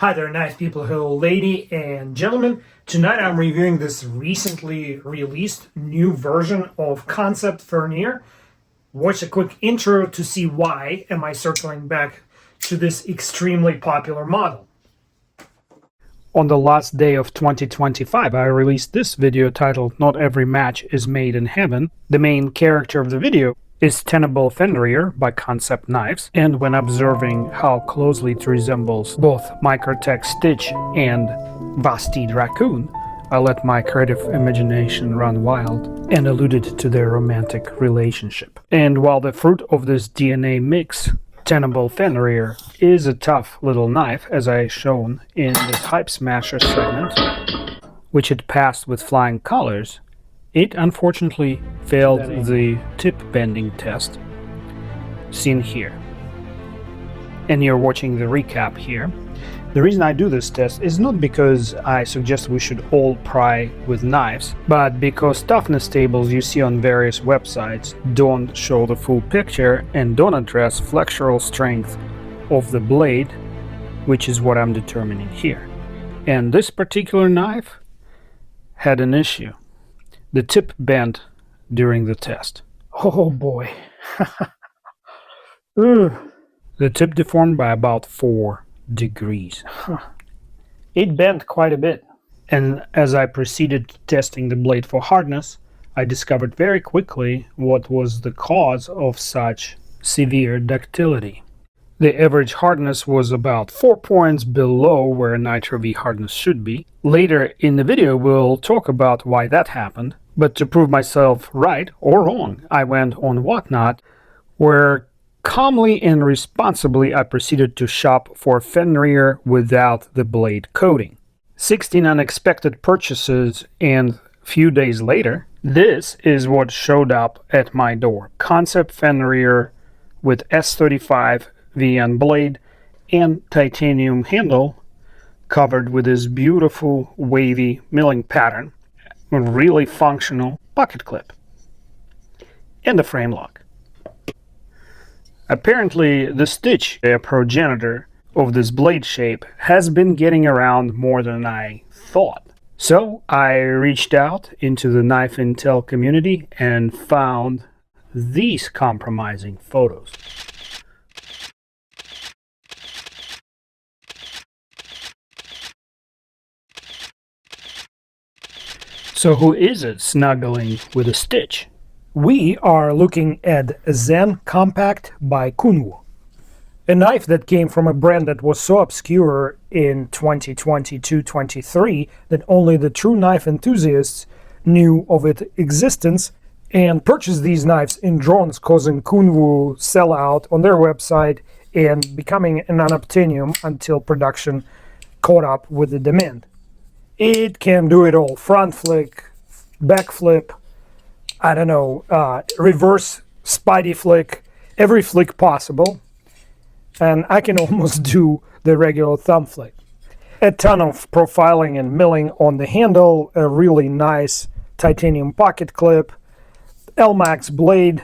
Hi there, nice people. Hello, lady and gentlemen. Tonight I'm reviewing this recently released new version of Concept Fenrir. Watch a quick intro to see why am I circling back to this extremely popular model. On the last day of 2025, I released this video titled "Not Every Match is Made in Heaven." The main character of the video is Tenable Fenrir by Concept Knives, and when observing how closely it resembles both Microtech Stitch and Bastide Raccoon, I let my creative imagination run wild and alluded to their romantic relationship. And while the fruit of this DNA mix, Tenable Fenrir is a tough little knife, as I shown in the Hype Smasher segment, which it passed with flying colors, it unfortunately failed the tip bending test, seen here. And you're watching the recap here. The reason I do this test is not because I suggest we should all pry with knives, but because toughness tables you see on various websites don't show the full picture and don't address flexural strength of the blade, which is what I'm determining here. And this particular knife had an issue. The tip bent during the test. Oh boy. The tip deformed by about 4 degrees. It bent quite a bit. And as I proceeded testing the blade for hardness, I discovered very quickly what was the cause of such severe ductility. The average hardness was about 4 points below where Nitro V hardness should be. Later in the video we'll talk about why that happened, but to prove myself right or wrong, I went on Whatnot, where calmly and responsibly I proceeded to shop for Fenrir without the blade coating. 16 unexpected purchases, and few days later, this is what showed up at my door. Concept Fenrir with S35VN blade and titanium handle covered with this beautiful wavy milling pattern, a really functional pocket clip, and a frame lock. Apparently, the stitch, a progenitor of this blade shape, has been getting around more than I thought. So I reached out into the Knife Intel community and found these compromising photos. So who is it snuggling with a stitch? We are looking at Zen Compact by Kunwu, a knife that came from a brand that was so obscure in 2022-23 that only the true knife enthusiasts knew of its existence and purchased these knives in drones, causing Kunwu sell out on their website and becoming an unobtainium until production caught up with the demand. It can do it all: front flick, back flip, I don't know, reverse spidey flick, every flick possible. And I can almost do the regular thumb flick. A ton of profiling and milling on the handle, a really nice titanium pocket clip, LMAX blade,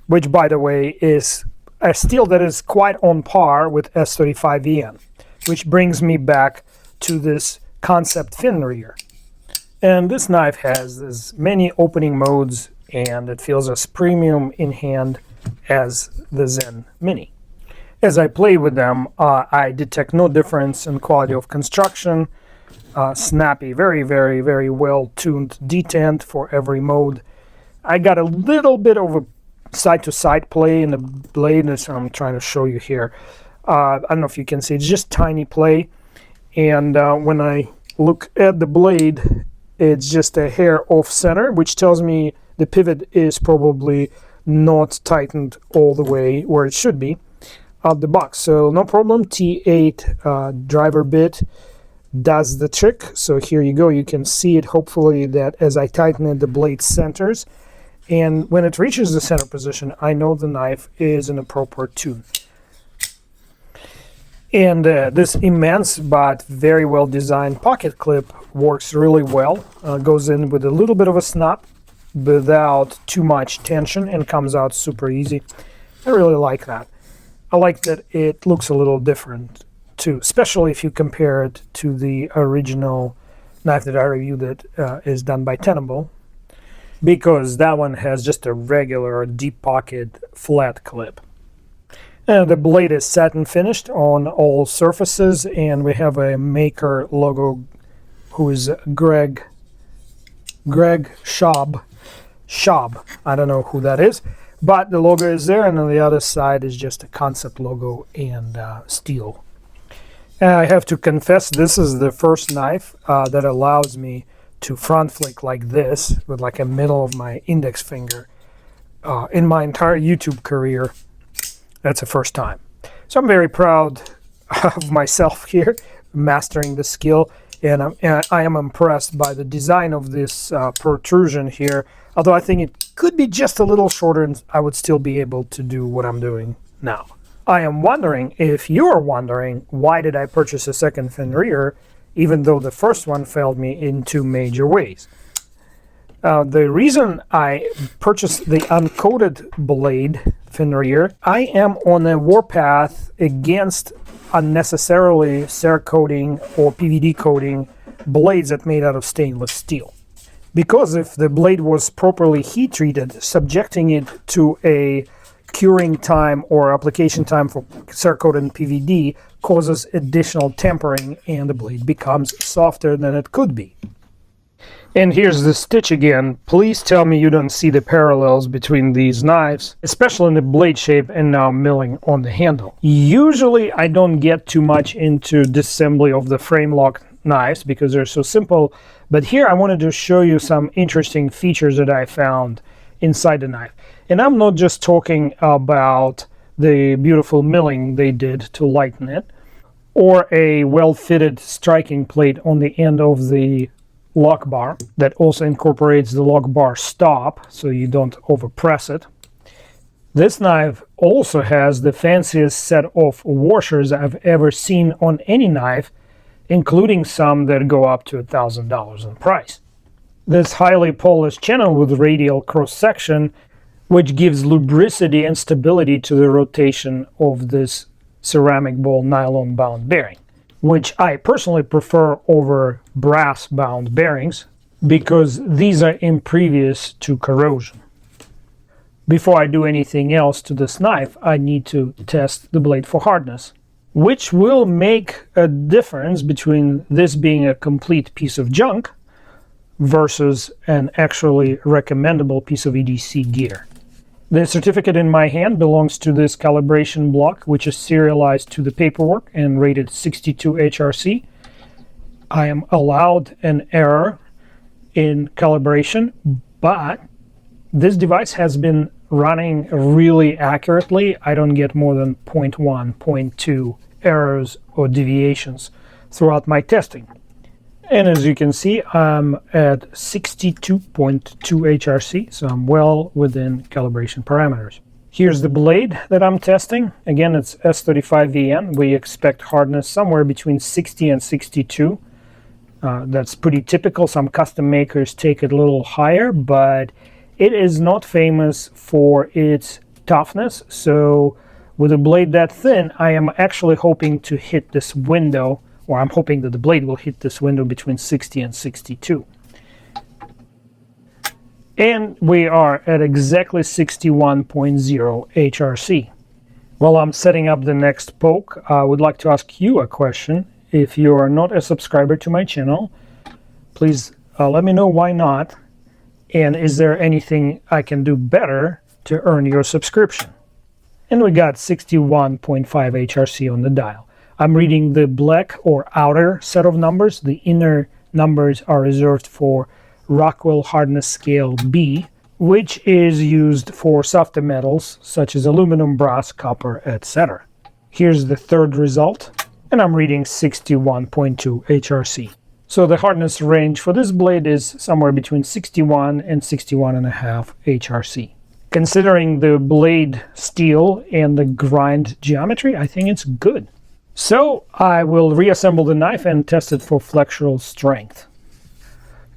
which by the way is a steel that is quite on par with S35VN, which brings me back to this Concept Fenrir. And this knife has as many opening modes and it feels as premium in hand as the Zen Mini. As I play with them, I detect no difference in quality of construction. Snappy, very, very, very well-tuned detent for every mode. I got a little bit of a side-to-side play in the blade, as I'm trying to show you here. I don't know if you can see, it's just tiny play. And when I look at the blade, it's just a hair off center, which tells me the pivot is probably not tightened all the way where it should be out the box. So no problem. T8 driver bit does the trick. So here you go. You can see it hopefully that as I tighten it, the blade centers. And when it reaches the center position, I know the knife is in a proper tune. And this immense but very well designed pocket clip works really well. Goes in with a little bit of a snap without too much tension and comes out super easy. I really like that. I like that it looks a little different too, especially if you compare it to the original knife that I reviewed that is done by Tenable, because that one has just a regular deep pocket flat clip. And the blade is satin finished on all surfaces, and we have a maker logo who is Greg Schaub. I don't know who that is, but the logo is there, and on the other side is just a concept logo and steel. I have to confess, this is the first knife that allows me to front flick like this with like a middle of my index finger in my entire YouTube career. That's the first time. So I'm very proud of myself here, mastering the skill, and I am impressed by the design of this protrusion here, although I think it could be just a little shorter and I would still be able to do what I'm doing now. I am wondering, if you're wondering, why did I purchase a second Fenrir, even though the first one failed me in two major ways. The reason I purchased the uncoated blade Fenrir, I am on a warpath against unnecessarily Cerakoting or PVD coating blades that made out of stainless steel. Because if the blade was properly heat treated, subjecting it to a curing time or application time for Cerakote and PVD causes additional tempering, and the blade becomes softer than it could be. And here's the stitch again. Please tell me you don't see the parallels between these knives, especially in the blade shape and now milling on the handle. Usually I don't get too much into disassembly of the frame lock knives because they're so simple, but here I wanted to show you some interesting features that I found inside the knife. And I'm not just talking about the beautiful milling they did to lighten it, or a well-fitted striking plate on the end of the lock bar that also incorporates the lock bar stop so you don't overpress it. This knife also has the fanciest set of washers I've ever seen on any knife, including some that go up to $1,000 in price. This highly polished channel with radial cross-section, which gives lubricity and stability to the rotation of this ceramic ball nylon bound bearing, which I personally prefer over brass bound bearings because these are impervious to corrosion. Before I do anything else to this knife, I need to test the blade for hardness, which will make a difference between this being a complete piece of junk versus an actually recommendable piece of EDC gear. The certificate in my hand belongs to this calibration block, which is serialized to the paperwork and rated 62 HRC. I am allowed an error in calibration, but this device has been running really accurately. I don't get more than 0.1, 0.2 errors or deviations throughout my testing. And as you can see, I'm at 62.2 HRC, so I'm well within calibration parameters. Here's the blade that I'm testing. Again, it's S35VN. We expect hardness somewhere between 60 and 62. That's pretty typical. Some custom makers take it a little higher, but it is not famous for its toughness. So with a blade that thin, I am actually hoping to hit this window, or I'm hoping that the blade will hit this window between 60 and 62. And we are at exactly 61.0 HRC. While I'm setting up the next poke, I would like to ask you a question. If you are not a subscriber to my channel, please let me know why not, and is there anything I can do better to earn your subscription. And we got 61.5 HRC on the dial. I'm reading the black or outer set of numbers. The inner numbers are reserved for Rockwell Hardness Scale B, which is used for softer metals such as aluminum, brass, copper, etc. Here's the third result, and I'm reading 61.2 HRC. So the hardness range for this blade is somewhere between 61 and 61.5 HRC. Considering the blade steel and the grind geometry, I think it's good. So I will reassemble the knife and test it for flexural strength.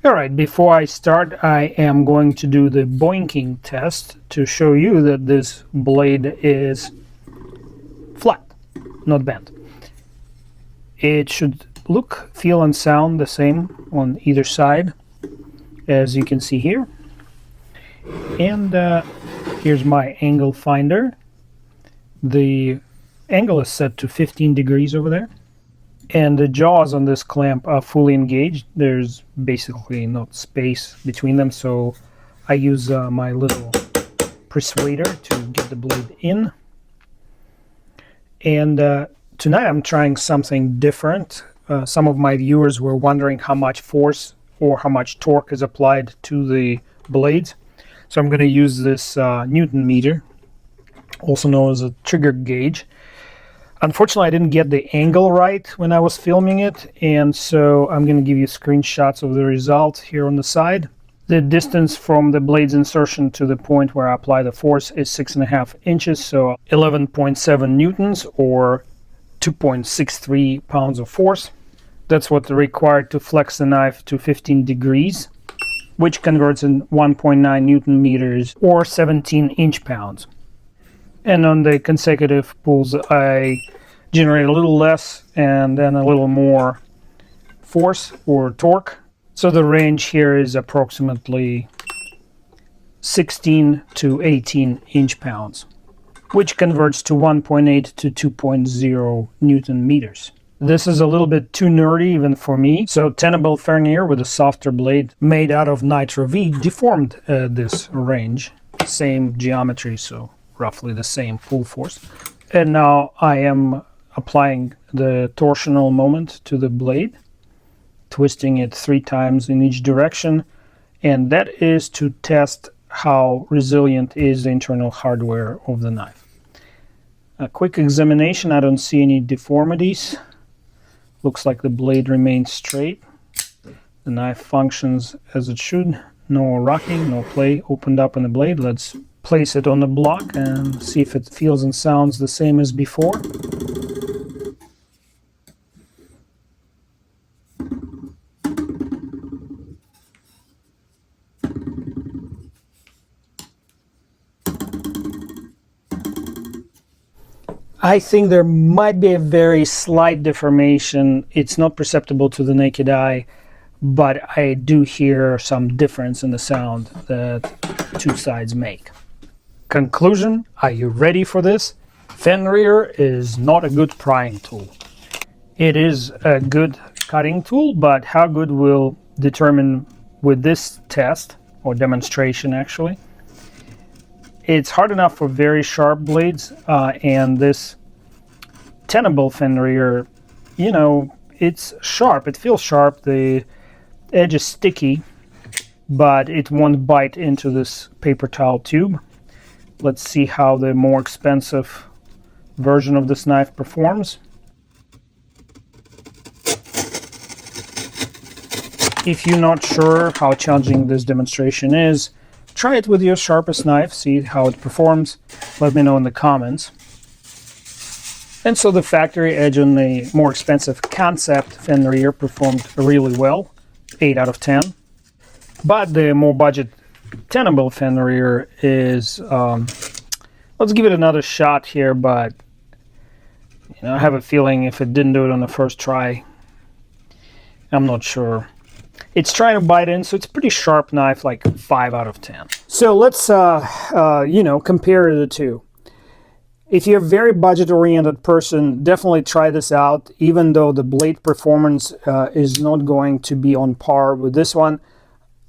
Alright, before I start, I am going to do the boinking test to show you that this blade is flat, not bent. It should look, feel, and sound the same on either side, as you can see here. And here's my angle finder. The angle is set to 15 degrees over there. And the jaws on this clamp are fully engaged. There's basically not space between them, so I use my little persuader to get the blade in. And tonight I'm trying something different. Some of my viewers were wondering how much force or how much torque is applied to the blades. So I'm going to use this Newton meter, also known as a trigger gauge. Unfortunately, I didn't get the angle right when I was filming it, and so I'm going to give you screenshots of the result here on the side. The distance from the blade's insertion to the point where I apply the force is 6.5 inches, so 11.7 newtons or 2.63 pounds of force. That's what's required to flex the knife to 15 degrees, which converts in 1.9 newton meters or 17 inch-pounds. And on the consecutive pulls, I generate a little less and then a little more force or torque. So the range here is approximately 16 to 18 inch-pounds, which converts to 1.8 to 2.0 newton meters. This is a little bit too nerdy even for me. So Tenable Fenrir with a softer blade made out of Nitro V deformed this range. Same geometry, so roughly the same pull force. And now I am applying the torsional moment to the blade, twisting it 3 times in each direction, and that is to test how resilient is the internal hardware of the knife. A quick examination, I don't see any deformities. Looks like the blade remains straight. The knife functions as it should. No rocking, no play opened up in the blade. Let's place it on the block and see if it feels and sounds the same as before. I think there might be a very slight deformation. It's not perceptible to the naked eye, but I do hear some difference in the sound that two sides make. Conclusion, are you ready for this? Fenrir is not a good prying tool. It is a good cutting tool, but how good will determine with this test, or demonstration actually. It's hard enough for very sharp blades, and this Tenable Fenrir, you know, it's sharp. It feels sharp. The edge is sticky, but it won't bite into this paper towel tube. Let's see how the more expensive version of this knife performs. If you're not sure how challenging this demonstration is, try it with your sharpest knife, see how it performs. Let me know in the comments. And so the factory edge on the more expensive Concept Fenrir performed really well, 8 out of 10. But the more budget Tenable Fenrir is, let's give it another shot here, but you know, I have a feeling if it didn't do it on the first try, I'm not sure. It's trying to bite in, so it's a pretty sharp knife, like 5 out of 10. So let's, you know, compare the two. If you're a very budget-oriented person, definitely try this out, even though the blade performance is not going to be on par with this one.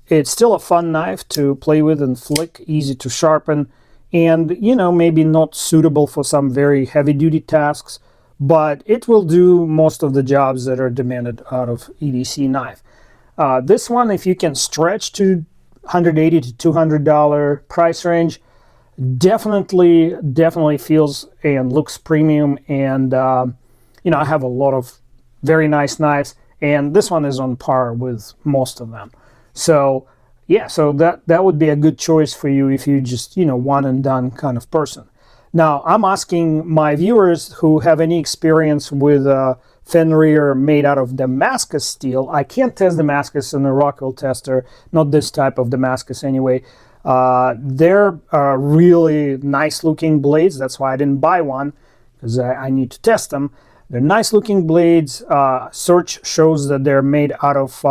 It's still a fun knife to play with and flick, easy to sharpen, and, you know, maybe not suitable for some very heavy-duty tasks, but it will do most of the jobs that are demanded out of EDC knife. This one, if you can stretch to $180 to $200 price range, definitely feels and looks premium. And you know, I have a lot of very nice knives, and this one is on par with most of them. So yeah, so that would be a good choice for you if you just, you know, one and done kind of person. Now I'm asking my viewers who have any experience with Fenrir made out of Damascus steel. I can't test Damascus in a Rockwell tester, not this type of Damascus anyway. They're really nice looking blades. That's why I didn't buy one, because I need to test them. They're nice looking blades. Search shows that they're made out of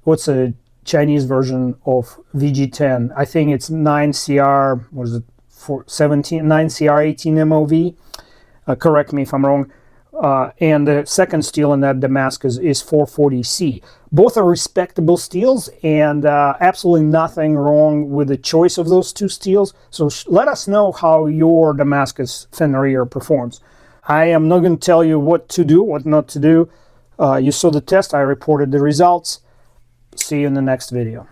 what's a Chinese version of VG10. I think it's 9CR, what is it, 9CR18 MOV. Correct me if I'm wrong. And the second steel in that Damascus is 440C. Both are respectable steels, and absolutely nothing wrong with the choice of those two steels. So let us know how your Damascus Fenrir performs. I am not going to tell you what to do, what not to do. You saw the test, I reported the results. See you in the next video.